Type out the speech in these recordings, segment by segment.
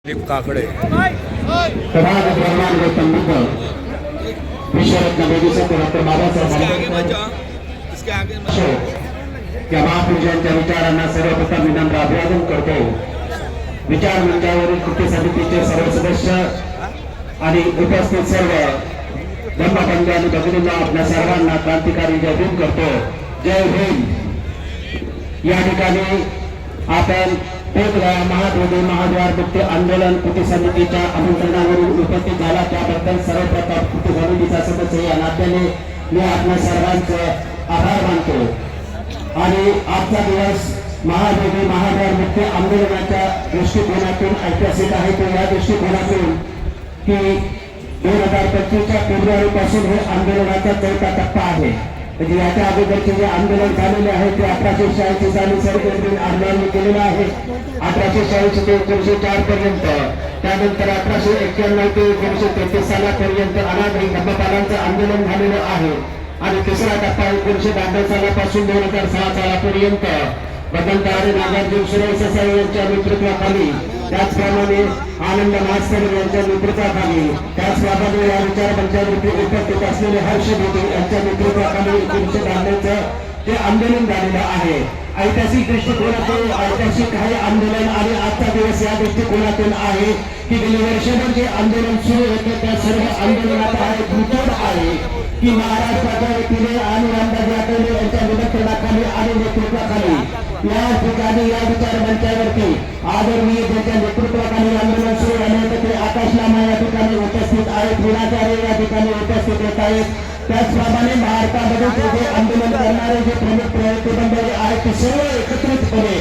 दिलीप काकडे प्रभात ब्रह्मांड गौतम बुद्ध विश्वरत्न बोधिसत्व डॉक्टर बाबासाहेब या महापुरुषांच्या विचारांना सर्वप्रथम विनम्र अभिवादन करतो। विचार मंचावरील कृती समितीचे सर्व सदस्य आणि उपस्थित सर्व धर्मबंधू आणि भगिनींना आपल्या सर्वांना क्रांतिकारी जय भीम करतो। जय भीम। या ठिकाणी आपण बोधगया महाबोधी महाद्वार मुक्ती आंदोलन कृती समितीच्या आमंत्रणावरून उपस्थित झाला त्याबद्दल सर्वप्रथम कृती समितीचा सदस्य या नात्याने मी आपल्या सर्वांचे आभार मानतो। आणि आजचा दिवस महाबोधी महाद्वार मुक्ती आंदोलनाच्या दृष्टिकोनातून ऐतिहासिक आहे। तो या दृष्टिकोनातून की 2025च्या फेब्रुवारीपासून हे आंदोलनाचा चौथा टप्पा आहे। म्हणजे याच्या अगोदरचे जे आंदोलन झालेले आहे ते 1886 साली सरकेंद्रीय आंदोलन केलेलं आहे 1886 ते 1904 पर्यंत। त्यानंतर 1891 ते 1933 सालापर्यंत अनागरी धम्मपालांचं आंदोलन झालेलं आहे। आणि तिसरा टप्पा 1992 सालापासून 2006 सालापर्यंत बदलदारी नागार्जुन सुरेश यांच्या नेतृत्वाखाली त्याचप्रमाणे आनंद मास्तर यांच्या नेतृत्वाखाली त्याचप्रमाणे या विचार मंचावरती उपस्थित असलेले हर्ष भोटे यांच्या नेतृत्वाखाली 1992चं ते आंदोलन झालेलं आहे। ऐतिहासिक दृष्टिकोनातून ऐतिहासिक हे आंदोलन आणि आजचा दिवस या दृष्टिकोनातून आहे की गेली वर्षभर जे आंदोलन सुरू होते त्या सर्व आंदोलनाचा हा एक मुद्दा आहे की महाराष्ट्राच्या वतीने आणि रामदास आठवले यांच्या निमंत्रणाखाली आणि नेतृत्वाखाली या ठिकाणी या विचार मंचावरती आदरणीय ज्यांच्या नेतृत्वाखाली आंदोलन सुरू झाले होते ते आकाश लामा या ठिकाणी उपस्थित आहेत, वीणाचार्य या ठिकाणी उपस्थित येत आहेत। त्याचप्रमाणे भारतामध्ये जे आंदोलन करणारे जे प्रमुख प्रतिबंधक आहेत ते सर्व एकत्रितपणे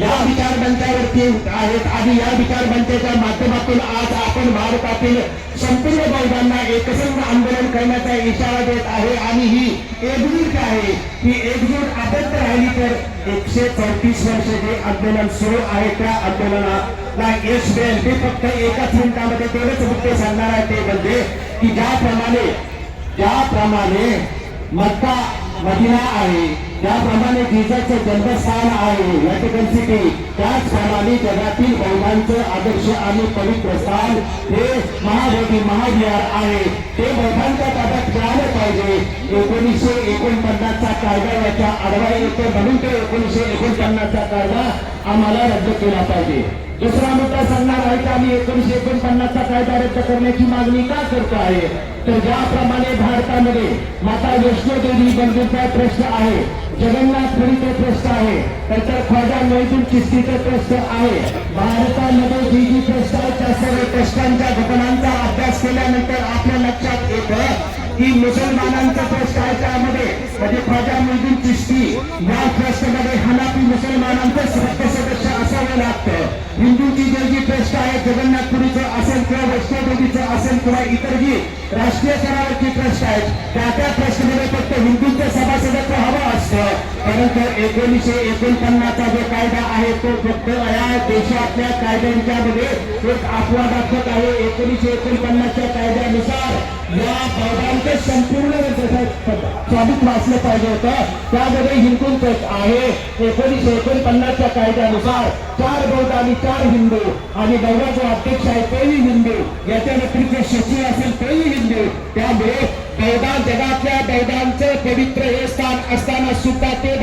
या विचार मंचावरती आहेत। आणि या विचार मंचाच्या माध्यमातून आज आपण भारतातील संपूर्ण बौद्धांना एकसंघ आंदोलन करण्याचा इशारा देत आहे। आणि ही एकजूट आहे ही एकजूट अबद्ध राहिली तर 134 वर्ष जे आंदोलन सुरू आहे त्या आंदोलनाला यश मिळेल। ते फक्त एकाच मिनिटामध्ये तेवढेच मुद्दे सांगणार आहे ते म्हणजे की ज्याप्रमाणे मक्का मदिना आहे, ज्याप्रमाणे जिजाचं जन्मस्थान आहे व्हॅटिकन सिटी, त्याचप्रमाणे जगातील बौद्धांचं आदर्श आणि पवित्र स्थान हे महाबोधी महाविहार आहे। ते बौद्धांच्या ताब्यात मिळालं पाहिजे। 1949चा कायदा याच्या आडवा येतो म्हणून ते 1949चा कायदा आम्हाला रद्द केला पाहिजे। दुसरा मुद्दा सांगणार आहे की आम्ही 1949चा कायदा रद्द करण्याची मागणी का करतो आहे तर ज्याप्रमाणे भारतामध्ये माता वैष्णोदेवी मंदिरचा ट्रस्ट आहे, जगन्नाथपुरीचे ट्रस्ट आहे, त्याच्या ख्वाजा मोहिउद्दीन चिश्तीचे ट्रस्ट आहे। भारतामध्ये जी ट्रस्ट आहे त्या सर्व ट्रस्टांच्या घटनांचा अभ्यास केल्यानंतर आपल्या लक्षात येतं की मुसलमानांचा ट्रस्ट आहे त्यामध्ये म्हणजे ख्वाजा मोहिउद्दीन चिश्ती या ट्रस्टमध्ये हनाफी मुसलमानांचं सदस्य असावं लागतं। हिंदूची जी ट्रस्ट आहे जगन्नाथपुरीचं असेल किंवा वैष्णोदेवीचं असेल किंवा इतर जी राष्ट्रीय स्तरावरची ट्रस्ट आहेत त्या ट्रस्टमध्ये फक्त हिंदूंचं सभासदत्व हवं असतं। परंतु 1949चा जो कायदा आहे तो फक्त या देशातल्या कायद्यांच्यामध्ये एक अपवादात्मक आहे। 1949च्या कायद्यानुसार या बौद्धांचं संपूर्ण स्वामित्व असलं पाहिजे होतं त्यामध्ये हिंदूंचंच आहे। 1949च्या कायद्यानुसार 4 बौद्ध आणि 4 हिंदू आणि बौद्ध जो अध्यक्ष आहे तेही हिंदू, याच्या व्यतिरिक्त सचिव असेल तेही हिंदू। त्यामुळे जगातल्या बौद्धांचं पवित्र हे स्थान असताना सुद्धा ते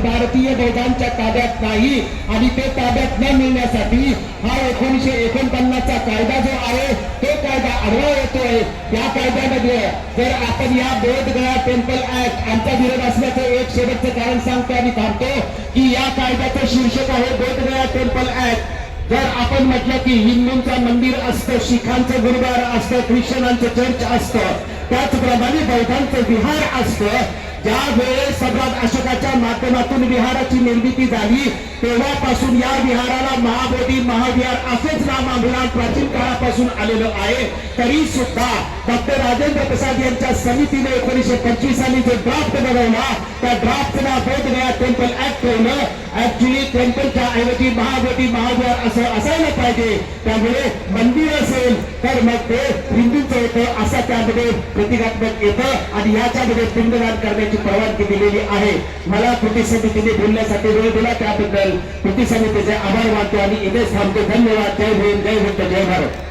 भारतीय बौद्धांच्या ताब्यात नाही आणि ते ताब्यात न मिळण्यासाठी हा 1949चा कायदा जो आहे तो कायदा आडवा येतोय। त्या कायद्यामध्ये जर आपण या बोधगया टेम्पल ऍक्ट आमचा विरोध असल्याचं एक शेवटचं कारण सांगतो आणि थांबतो की या कायद्याचं शीर्षक आहे बोधगया टेम्पल ऍक्ट। जर आपण म्हटलं की हिंदूंचं मंदिर असतं, शिखांचं गुरुद्वारा असतं, ख्रिश्चनांचं चर्च असतं, त्याचप्रमाणे बौद्धांचं विहार असतं। ज्या वेळेस सम्राट अशोकाच्या माध्यमातून विहाराची निर्मिती झाली तेव्हापासून या विहाराला महाबोधी महाविहार असेच नामाभिमान प्राचीन काळापासून आलेलं आहे। तरी सुद्धा डॉक्टर राजेंद्र प्रसाद यांच्या समितीने 1925 साली जो ड्राफ्ट बनवला त्या ड्राफ्टला बोधगया टेम्पल ऍक्ट ठेवलं। ऍक्च्युली टेम्पलच्या ऐवजी महाबोधी महाविहार असं असायला पाहिजे। त्यामुळे मंदिर असेल तर मग ते हिंदूंचं येतं असं त्यामध्ये प्रतिकात्मक येतं आणि याच्यामध्ये पिंडदान करण्याची बोलण्याची परवानगी दिलेली आहे. मला कृती समितीने बोलण्यासाठी वेळ दिला त्याबद्दल कृती समितीचे आभार मानतो आणि इथेच थांबतो. धन्यवाद. जय भीम, जय हिंद, जय भारत.